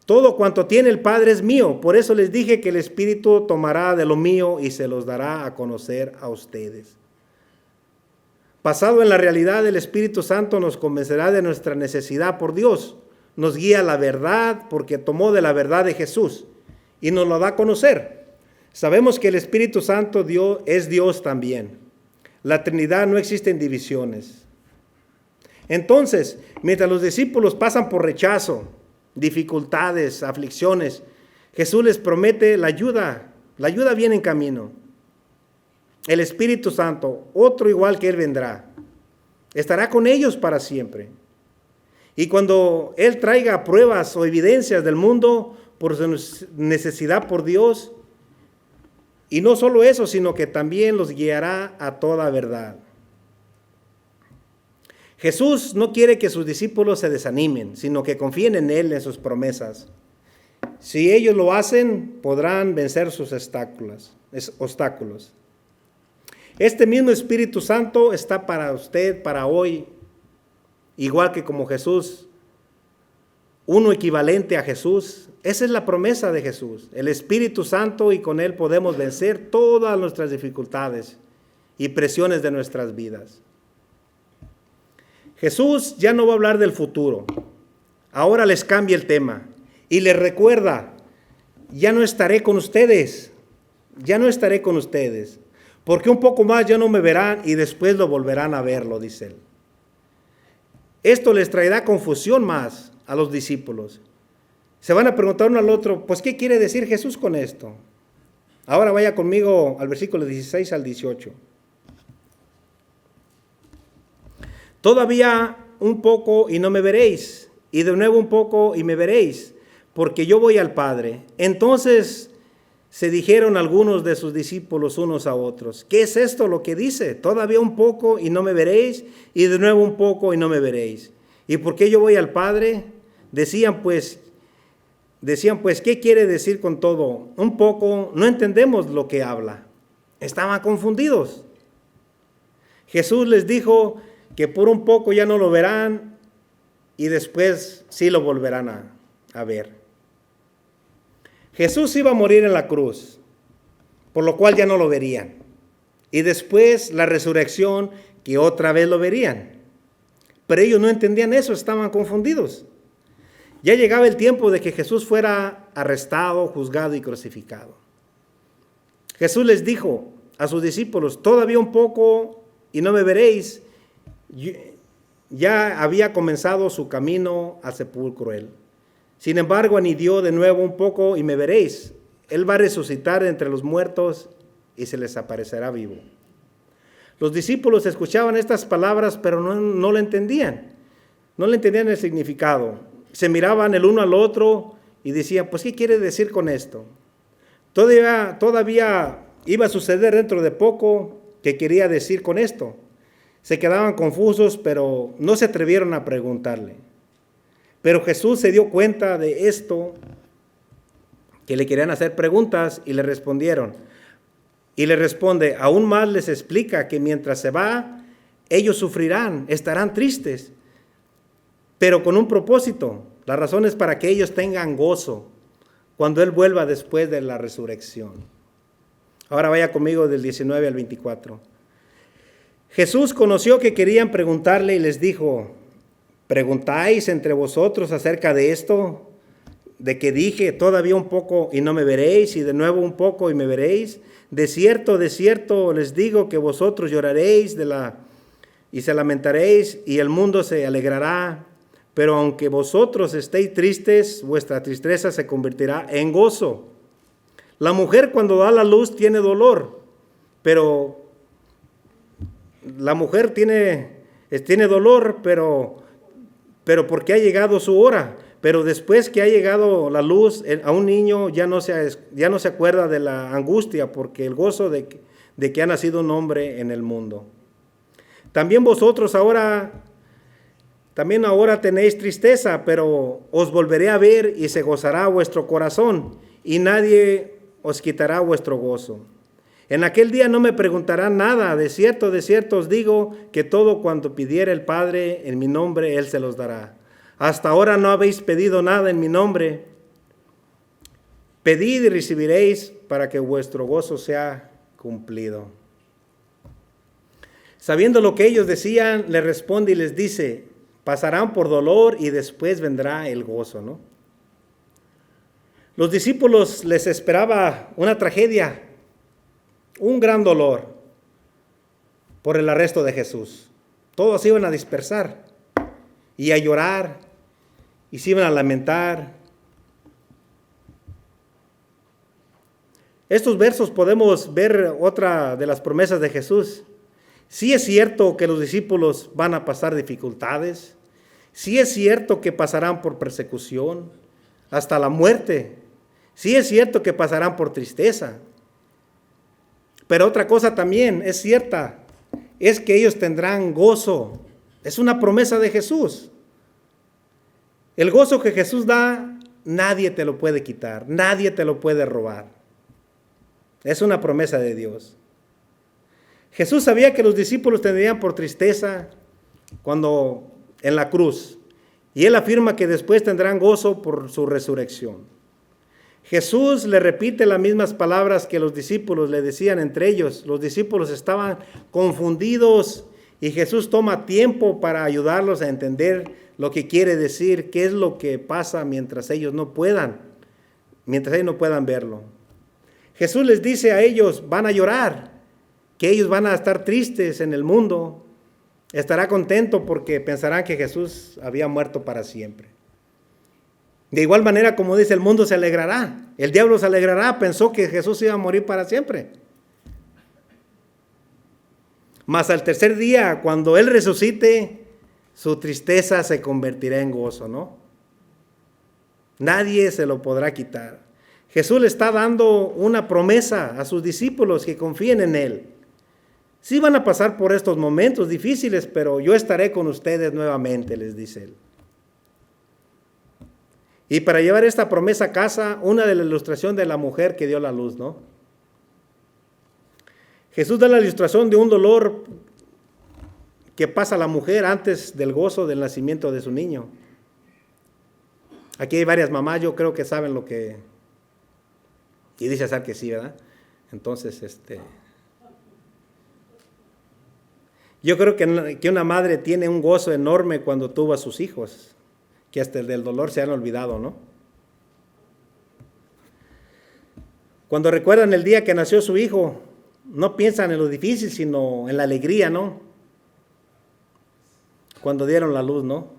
Todo cuanto tiene el Padre es mío. Por eso les dije que el Espíritu tomará de lo mío y se los dará a conocer a ustedes. Basado en la realidad, el Espíritu Santo nos convencerá de nuestra necesidad por Dios. Nos guía a la verdad porque tomó de la verdad de Jesús y nos lo da a conocer. Sabemos que el Espíritu Santo es Dios también. La Trinidad no existen divisiones. Entonces, mientras los discípulos pasan por rechazo, dificultades, aflicciones, Jesús les promete la ayuda. La ayuda viene en camino. El Espíritu Santo, otro igual que Él vendrá, estará con ellos para siempre. Y cuando Él traiga pruebas o evidencias del mundo por su necesidad por Dios, y no solo eso, sino que también los guiará a toda verdad. Jesús no quiere que sus discípulos se desanimen, sino que confíen en Él, en sus promesas. Si ellos lo hacen, podrán vencer sus obstáculos. Este mismo Espíritu Santo está para usted, para hoy, igual que como Jesús, uno equivalente a Jesús. Esa es la promesa de Jesús, el Espíritu Santo, y con Él podemos vencer todas nuestras dificultades y presiones de nuestras vidas. Jesús ya no va a hablar del futuro. Ahora les cambia el tema y les recuerda, ya no estaré con ustedes, porque un poco más ya no me verán y después lo volverán a verlo, dice Él. Esto les traerá confusión más a los discípulos. Se van a preguntar uno al otro, pues ¿qué quiere decir Jesús con esto? Ahora vaya conmigo al versículo 16 al 18. Todavía un poco y no me veréis, y de nuevo un poco y me veréis, porque yo voy al Padre. Entonces se dijeron algunos de sus discípulos unos a otros, ¿qué es esto lo que dice? Todavía un poco y no me veréis, y de nuevo un poco y no me veréis. ¿Y por qué yo voy al Padre? Decían pues, ¿qué quiere decir con todo? Un poco, no entendemos lo que habla. Estaban confundidos. Jesús les dijo que por un poco ya no lo verán y después sí lo volverán a ver. Jesús iba a morir en la cruz, por lo cual ya no lo verían. Y después la resurrección, que otra vez lo verían. Pero ellos no entendían eso, estaban confundidos. Ya llegaba el tiempo de que Jesús fuera arrestado, juzgado y crucificado. Jesús les dijo a sus discípulos, todavía un poco y no me veréis. Ya había comenzado su camino al sepulcro él. Sin embargo, añadió de nuevo un poco y me veréis. Él va a resucitar entre los muertos y se les aparecerá vivo. Los discípulos escuchaban estas palabras, pero no lo entendían. No le entendían el significado. Se miraban el uno al otro y decían, pues, ¿qué quiere decir con esto? Todavía iba a suceder dentro de poco. ¿Qué quería decir con esto? Se quedaban confusos, pero no se atrevieron a preguntarle. Pero Jesús se dio cuenta de esto, que le querían hacer preguntas, y le respondieron. Y le responde, aún más les explica que mientras se va, ellos sufrirán, estarán tristes, pero con un propósito. La razón es para que ellos tengan gozo cuando Él vuelva después de la resurrección. Ahora vaya conmigo del 19 al 24. Jesús conoció que querían preguntarle y les dijo, ¿preguntáis entre vosotros acerca de esto? De que dije, todavía un poco y no me veréis, y de nuevo un poco y me veréis. De cierto les digo que vosotros lloraréis y se lamentaréis, y el mundo se alegrará. Pero aunque vosotros estéis tristes, vuestra tristeza se convertirá en gozo. La mujer cuando da la luz tiene dolor, pero la mujer tiene dolor, pero porque ha llegado su hora. Pero después que ha llegado la luz, a un niño ya no se acuerda de la angustia, porque el gozo de que ha nacido un hombre en el mundo. También vosotros ahora tenéis tristeza, pero os volveré a ver y se gozará vuestro corazón, y nadie os quitará vuestro gozo. En aquel día no me preguntarán nada. De cierto os digo que todo cuanto pidiere el Padre en mi nombre, Él se los dará. Hasta ahora no habéis pedido nada en mi nombre. Pedid y recibiréis para que vuestro gozo sea cumplido. Sabiendo lo que ellos decían, le responde y les dice, pasarán por dolor y después vendrá el gozo, ¿no? Los discípulos les esperaba una tragedia, un gran dolor por el arresto de Jesús. Todos se iban a dispersar y a llorar y se iban a lamentar. Estos versos podemos ver otra de las promesas de Jesús. Sí es cierto que los discípulos van a pasar dificultades. Sí es cierto que pasarán por persecución, hasta la muerte. Sí es cierto que pasarán por tristeza. Pero otra cosa también es cierta, es que ellos tendrán gozo. Es una promesa de Jesús. El gozo que Jesús da, nadie te lo puede quitar, nadie te lo puede robar. Es una promesa de Dios. Jesús sabía que los discípulos tendrían por tristeza cuando en la cruz. Y Él afirma que después tendrán gozo por su resurrección. Jesús le repite las mismas palabras que los discípulos le decían entre ellos. Los discípulos estaban confundidos y Jesús toma tiempo para ayudarlos a entender lo que quiere decir, qué es lo que pasa mientras ellos no puedan verlo. Jesús les dice a ellos, van a llorar, que ellos van a estar tristes en el mundo. Estará contento porque pensarán que Jesús había muerto para siempre. De igual manera, como dice, el mundo se alegrará. El diablo se alegrará, pensó que Jesús iba a morir para siempre. Mas al tercer día, cuando Él resucite, su tristeza se convertirá en gozo, ¿no? Nadie se lo podrá quitar. Jesús le está dando una promesa a sus discípulos que confíen en Él. Sí van a pasar por estos momentos difíciles, pero yo estaré con ustedes nuevamente, les dice Él. Y para llevar esta promesa a casa, una de la ilustración de la mujer que dio la luz, ¿no? Jesús da la ilustración de un dolor que pasa la mujer antes del gozo del nacimiento de su niño. Aquí hay varias mamás, yo creo que saben lo que... Y dice Azar que sí, ¿verdad? Entonces, yo creo que una madre tiene un gozo enorme cuando tuvo a sus hijos, que hasta el del dolor se han olvidado, ¿no? Cuando recuerdan el día que nació su hijo, no piensan en lo difícil, sino en la alegría, ¿no? Cuando dieron la luz, ¿no?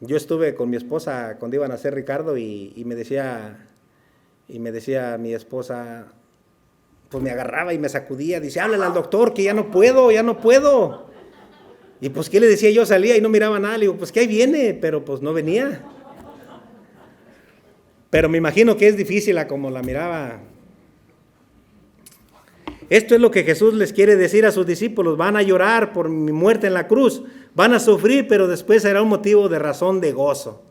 Yo estuve con mi esposa cuando iban a nacer Ricardo y me decía mi esposa, pues me agarraba y me sacudía, dice, háblale al doctor que ya no puedo. Y pues, ¿qué le decía? Yo salía y no miraba nada, le digo, pues que ahí viene, pero pues no venía. Pero me imagino que es difícil a como la miraba. Esto es lo que Jesús les quiere decir a sus discípulos, van a llorar por mi muerte en la cruz, van a sufrir, pero después será un motivo de razón de gozo.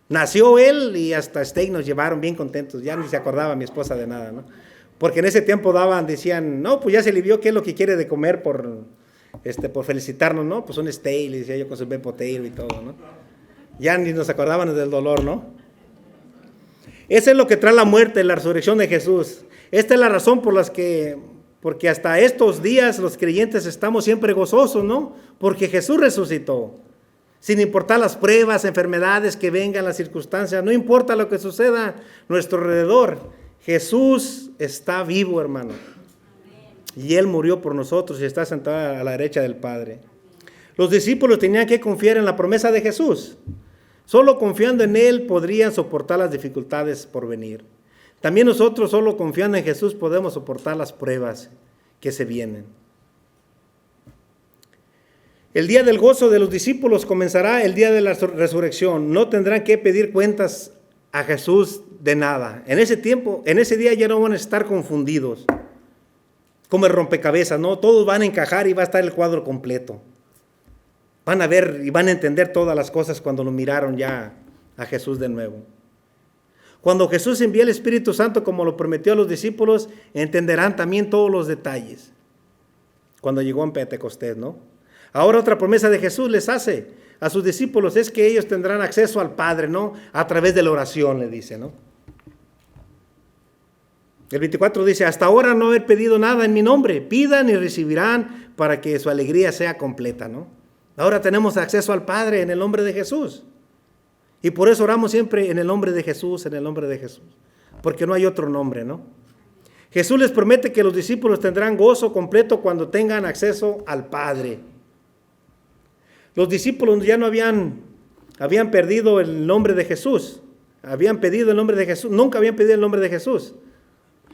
Nació Él y hasta steak nos llevaron bien contentos, ya ni se acordaba mi esposa de nada, ¿no? Porque en ese tiempo decían, no, pues ya se le vio qué es lo que quiere de comer por felicitarnos, ¿no? Pues un steak, le decía yo con su baked potato y todo, ¿no? Ya ni nos acordábamos del dolor, ¿no? Eso es lo que trae la muerte, la resurrección de Jesús. Esta es la razón porque hasta estos días los creyentes estamos siempre gozosos, ¿no? Porque Jesús resucitó. Sin importar las pruebas, enfermedades que vengan, las circunstancias, no importa lo que suceda a nuestro alrededor, Jesús está vivo, hermano. Y Él murió por nosotros y está sentado a la derecha del Padre. Los discípulos tenían que confiar en la promesa de Jesús. Solo confiando en Él podrían soportar las dificultades por venir. También nosotros, solo confiando en Jesús, podemos soportar las pruebas que se vienen. El día del gozo de los discípulos comenzará el día de la resurrección. No tendrán que pedir cuentas a Jesús de nada. En ese tiempo, en ese día ya no van a estar confundidos como el rompecabezas, ¿no? Todos van a encajar y va a estar el cuadro completo. Van a ver y van a entender todas las cosas cuando lo miraron ya a Jesús de nuevo. Cuando Jesús envíe el Espíritu Santo como lo prometió a los discípulos, entenderán también todos los detalles. Cuando llegó en Pentecostés, ¿no? Ahora otra promesa de Jesús les hace a sus discípulos es que ellos tendrán acceso al Padre, ¿no? A través de la oración, le dice, ¿no? El 24 dice, hasta ahora no he pedido nada en mi nombre, pidan y recibirán para que su alegría sea completa, ¿no? Ahora tenemos acceso al Padre en el nombre de Jesús. Y por eso oramos siempre en el nombre de Jesús, en el nombre de Jesús. Porque no hay otro nombre, ¿no? Jesús les promete que los discípulos tendrán gozo completo cuando tengan acceso al Padre. Los discípulos ya no habían perdido el nombre de Jesús. Habían pedido el nombre de Jesús. Nunca habían pedido el nombre de Jesús.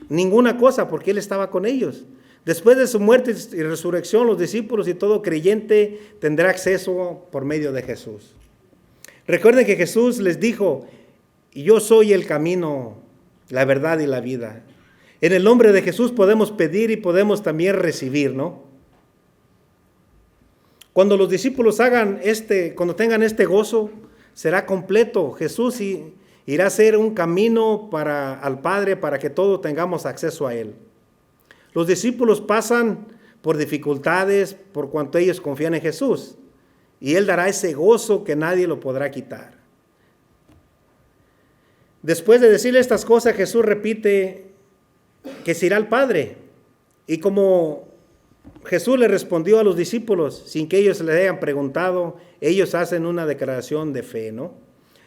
Ninguna cosa, porque Él estaba con ellos. Después de su muerte y resurrección, los discípulos y todo creyente tendrá acceso por medio de Jesús. Recuerden que Jesús les dijo, yo soy el camino, la verdad y la vida. En el nombre de Jesús podemos pedir y podemos también recibir, ¿no? Cuando los discípulos cuando tengan este gozo, será completo. Jesús irá a ser un camino al Padre para que todos tengamos acceso a Él. Los discípulos pasan por dificultades por cuanto ellos confían en Jesús. Y Él dará ese gozo que nadie lo podrá quitar. Después de decirle estas cosas, Jesús repite que se irá al Padre. Y como Jesús le respondió a los discípulos, sin que ellos le hayan preguntado, ellos hacen una declaración de fe, ¿no?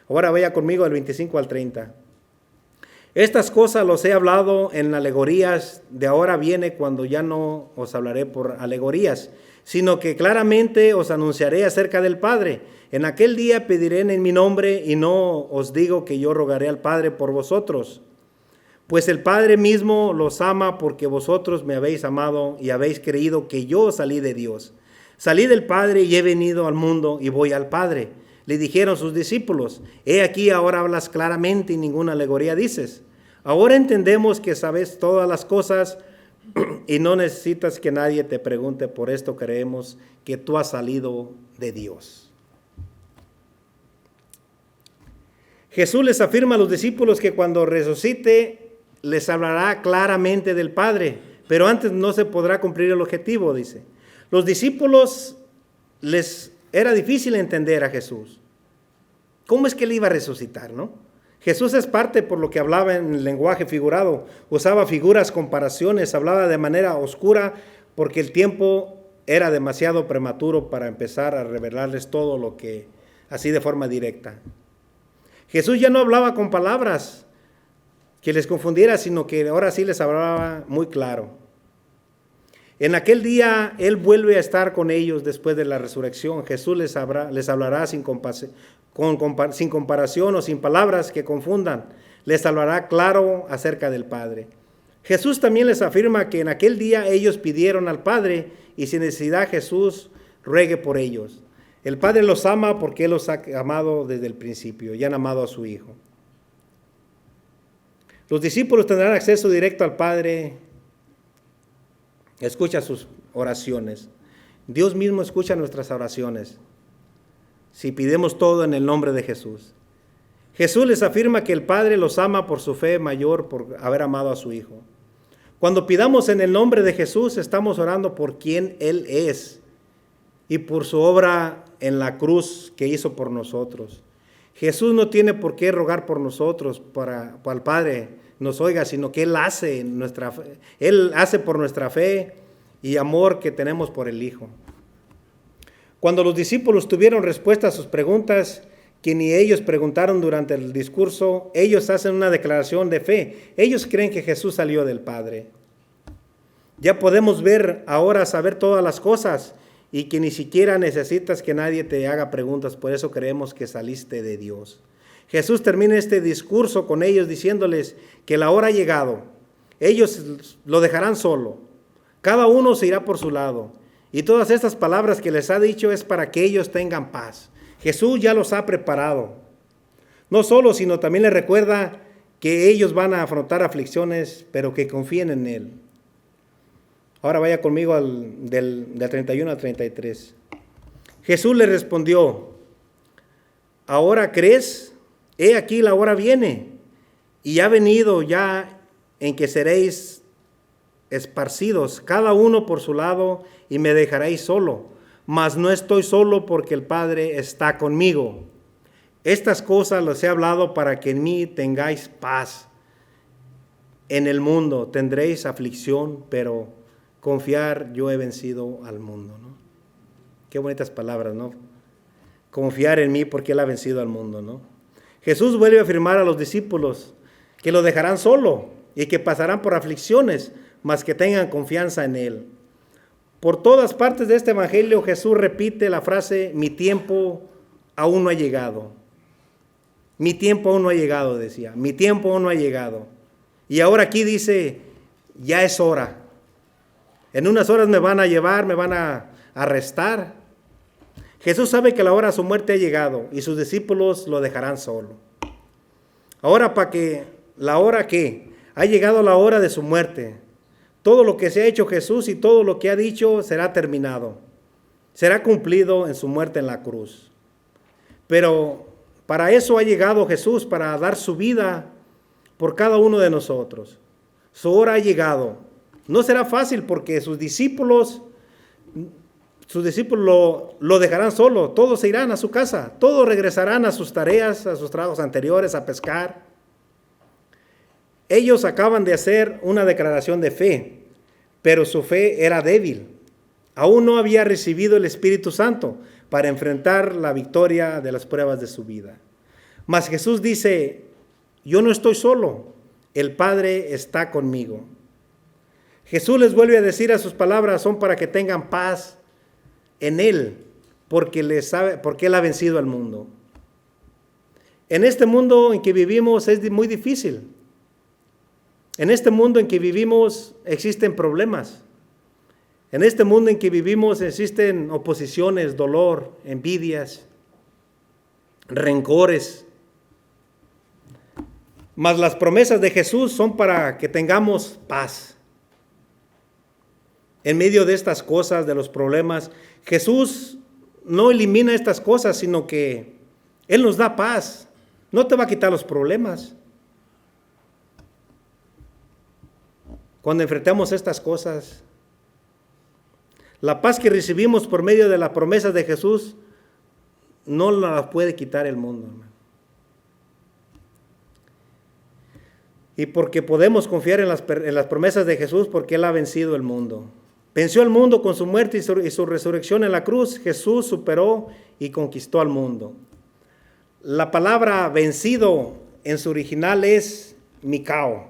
Ahora vaya conmigo al 25 al 30. Estas cosas los he hablado en alegorías, de ahora viene cuando ya no os hablaré por alegorías, sino que claramente os anunciaré acerca del Padre. En aquel día pediré en mi nombre y no os digo que yo rogaré al Padre por vosotros, pues el Padre mismo los ama porque vosotros me habéis amado y habéis creído que yo salí de Dios. Salí del Padre y he venido al mundo y voy al Padre. Le dijeron sus discípulos, he aquí ahora hablas claramente y ninguna alegoría dices. Ahora entendemos que sabes todas las cosas y no necesitas que nadie te pregunte, por esto creemos que tú has salido de Dios. Jesús les afirma a los discípulos que cuando resucite les hablará claramente del Padre, pero antes no se podrá cumplir el objetivo, dice. Los discípulos les era difícil entender a Jesús. ¿Cómo es que Él iba a resucitar, no? Jesús es parte por lo que hablaba en el lenguaje figurado, usaba figuras, comparaciones, hablaba de manera oscura porque el tiempo era demasiado prematuro para empezar a revelarles todo lo que, así de forma directa. Jesús ya no hablaba con palabras que les confundiera, sino que ahora sí les hablaba muy claro. En aquel día Él vuelve a estar con ellos después de la resurrección. Jesús les hablará sin comparación o sin palabras que confundan. Les hablará claro acerca del Padre. Jesús también les afirma que en aquel día ellos pidieron al Padre y sin necesidad Jesús ruegue por ellos. El Padre los ama porque Él los ha amado desde el principio y han amado a su Hijo. Los discípulos tendrán acceso directo al Padre. Escucha sus oraciones. Dios mismo escucha nuestras oraciones si pidemos todo en el nombre de Jesús. Jesús les afirma que el Padre los ama por su fe mayor, por haber amado a su Hijo. Cuando pidamos en el nombre de Jesús, estamos orando por quien Él es y por su obra en la cruz que hizo por nosotros. Jesús no tiene por qué rogar por nosotros para el Padre nos oiga, sino que Él hace por nuestra fe y amor que tenemos por el Hijo. Cuando los discípulos tuvieron respuesta a sus preguntas, que ni ellos preguntaron durante el discurso, ellos hacen una declaración de fe. Ellos creen que Jesús salió del Padre. Ya podemos ver ahora, saber todas las cosas y que ni siquiera necesitas que nadie te haga preguntas, por eso creemos que saliste de Dios. Jesús termina este discurso con ellos diciéndoles que la hora ha llegado. Ellos lo dejarán solo. Cada uno se irá por su lado. Y todas estas palabras que les ha dicho es para que ellos tengan paz. Jesús ya los ha preparado. No solo, sino también les recuerda que ellos van a afrontar aflicciones, pero que confíen en Él. Ahora vaya conmigo del 31 al 33. Jesús le respondió, ¿ahora crees? he aquí la hora viene, y ha venido ya en que seréis esparcidos, cada uno por su lado, y me dejaréis solo. Mas no estoy solo, porque el Padre está conmigo. Estas cosas les he hablado para que en mí tengáis paz. En el mundo tendréis aflicción, pero confiar, yo he vencido al mundo, ¿no? Qué bonitas palabras, ¿no? Confiar en mí porque Él ha vencido al mundo, ¿no? Jesús vuelve a afirmar a los discípulos que lo dejarán solo y que pasarán por aflicciones, mas que tengan confianza en Él. Por todas partes de este evangelio Jesús repite la frase, mi tiempo aún no ha llegado. Mi tiempo aún no ha llegado, decía. Mi tiempo aún no ha llegado. Y ahora aquí dice, ya es hora. En unas horas me van a llevar, me van a arrestar. Jesús sabe que la hora de su muerte ha llegado y sus discípulos lo dejarán solo. Ahora la hora que ha llegado la hora de su muerte. Todo lo que se ha hecho Jesús y todo lo que ha dicho será terminado. Será cumplido en su muerte en la cruz. Pero para eso ha llegado Jesús, para dar su vida por cada uno de nosotros. Su hora ha llegado. No será fácil porque sus discípulos lo dejarán solo. Todos se irán a su casa. Todos regresarán a sus tareas, a sus trabajos anteriores, a pescar. Ellos acaban de hacer una declaración de fe, pero su fe era débil. Aún no había recibido el Espíritu Santo para enfrentar la victoria de las pruebas de su vida. Mas Jesús dice, yo no estoy solo, el Padre está conmigo. Jesús les vuelve a decir a sus palabras, son para que tengan paz en Él, porque Él ha vencido al mundo. En este mundo en que vivimos es muy difícil. En este mundo en que vivimos existen problemas. En este mundo en que vivimos existen oposiciones, dolor, envidias, rencores. Mas las promesas de Jesús son para que tengamos paz. En medio de estas cosas, de los problemas, Jesús no elimina estas cosas, sino que Él nos da paz. No te va a quitar los problemas. Cuando enfrentamos estas cosas, la paz que recibimos por medio de las promesas de Jesús no la puede quitar el mundo, hermano. Y porque podemos confiar en las promesas de Jesús, porque Él ha vencido el mundo. Venció el mundo con su muerte y su resurrección en la cruz. Jesús superó y conquistó al mundo. La palabra vencido en su original es mikao.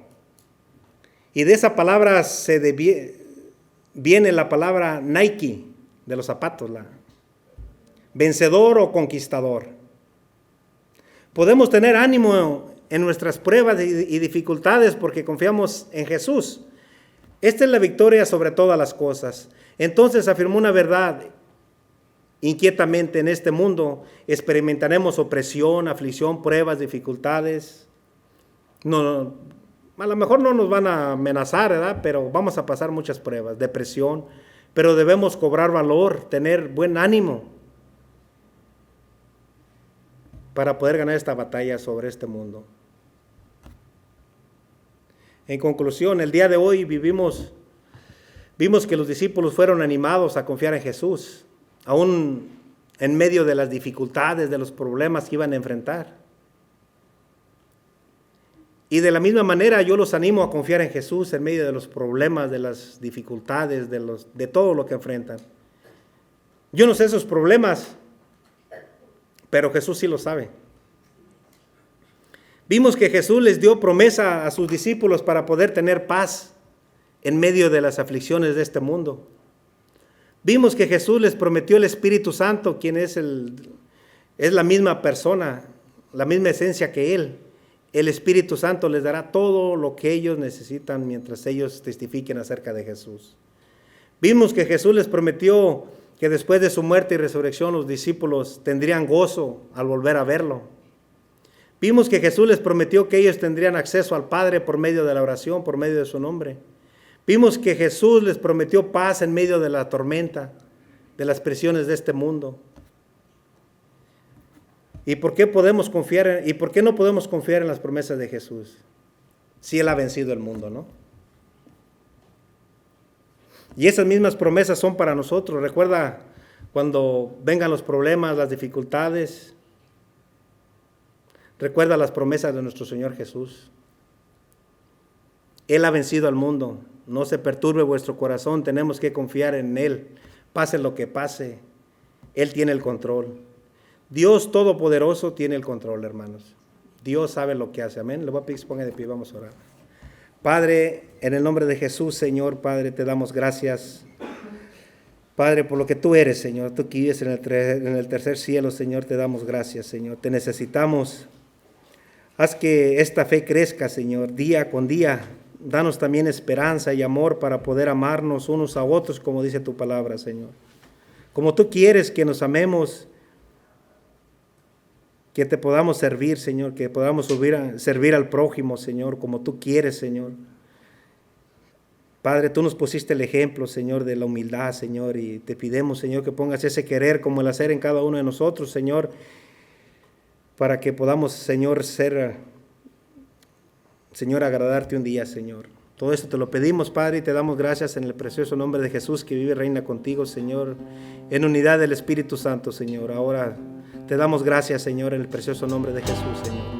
Y de esa palabra viene la palabra Nike, de los zapatos, vencedor o conquistador. Podemos tener ánimo en nuestras pruebas y dificultades porque confiamos en Jesús. Esta es la victoria sobre todas las cosas. Entonces afirmó una verdad. Inquietamente en este mundo experimentaremos opresión, aflicción, pruebas, dificultades. A lo mejor no nos van a amenazar, ¿verdad? Pero vamos a pasar muchas pruebas, depresión, pero debemos cobrar valor, tener buen ánimo para poder ganar esta batalla sobre este mundo. En conclusión, el día de hoy vimos que los discípulos fueron animados a confiar en Jesús, aún en medio de las dificultades, de los problemas que iban a enfrentar. Y de la misma manera yo los animo a confiar en Jesús en medio de los problemas, de las dificultades, de todo lo que enfrentan. Yo no sé esos problemas, pero Jesús sí lo sabe. Vimos que Jesús les dio promesa a sus discípulos para poder tener paz en medio de las aflicciones de este mundo. Vimos que Jesús les prometió el Espíritu Santo, quien es la misma persona, la misma esencia que Él. El Espíritu Santo les dará todo lo que ellos necesitan mientras ellos testifiquen acerca de Jesús. Vimos que Jesús les prometió que después de su muerte y resurrección los discípulos tendrían gozo al volver a verlo. Vimos que Jesús les prometió que ellos tendrían acceso al Padre por medio de la oración, por medio de su nombre. Vimos que Jesús les prometió paz en medio de la tormenta, de las presiones de este mundo. ¿Y por qué no podemos confiar en las promesas de Jesús? Si Él ha vencido el mundo, ¿no? Y esas mismas promesas son para nosotros. Recuerda cuando vengan los problemas, las dificultades. Recuerda las promesas de nuestro Señor Jesús. Él ha vencido al mundo. No se perturbe vuestro corazón. Tenemos que confiar en Él. Pase lo que pase. Él tiene el control. Dios Todopoderoso tiene el control, hermanos. Dios sabe lo que hace. Amén. Le voy a pedir que se ponga de pie. Vamos a orar. Padre, en el nombre de Jesús, Señor, Padre, te damos gracias. Padre, por lo que tú eres, Señor. Tú que vives en el tercer cielo, Señor, te damos gracias, Señor. Te necesitamos. Haz que esta fe crezca, Señor, día con día. Danos también esperanza y amor para poder amarnos unos a otros, como dice tu palabra, Señor. Como tú quieres que nos amemos, que te podamos servir, Señor, que podamos servir al prójimo, Señor, como tú quieres, Señor. Padre, tú nos pusiste el ejemplo, Señor, de la humildad, Señor, y te pidemos, Señor, que pongas ese querer como el hacer en cada uno de nosotros, Señor, para que podamos, Señor, Señor, agradarte un día, Señor. Todo esto te lo pedimos, Padre, y te damos gracias en el precioso nombre de Jesús, que vive y reina contigo, Señor, en unidad del Espíritu Santo, Señor. Ahora te damos gracias, Señor, en el precioso nombre de Jesús, Señor.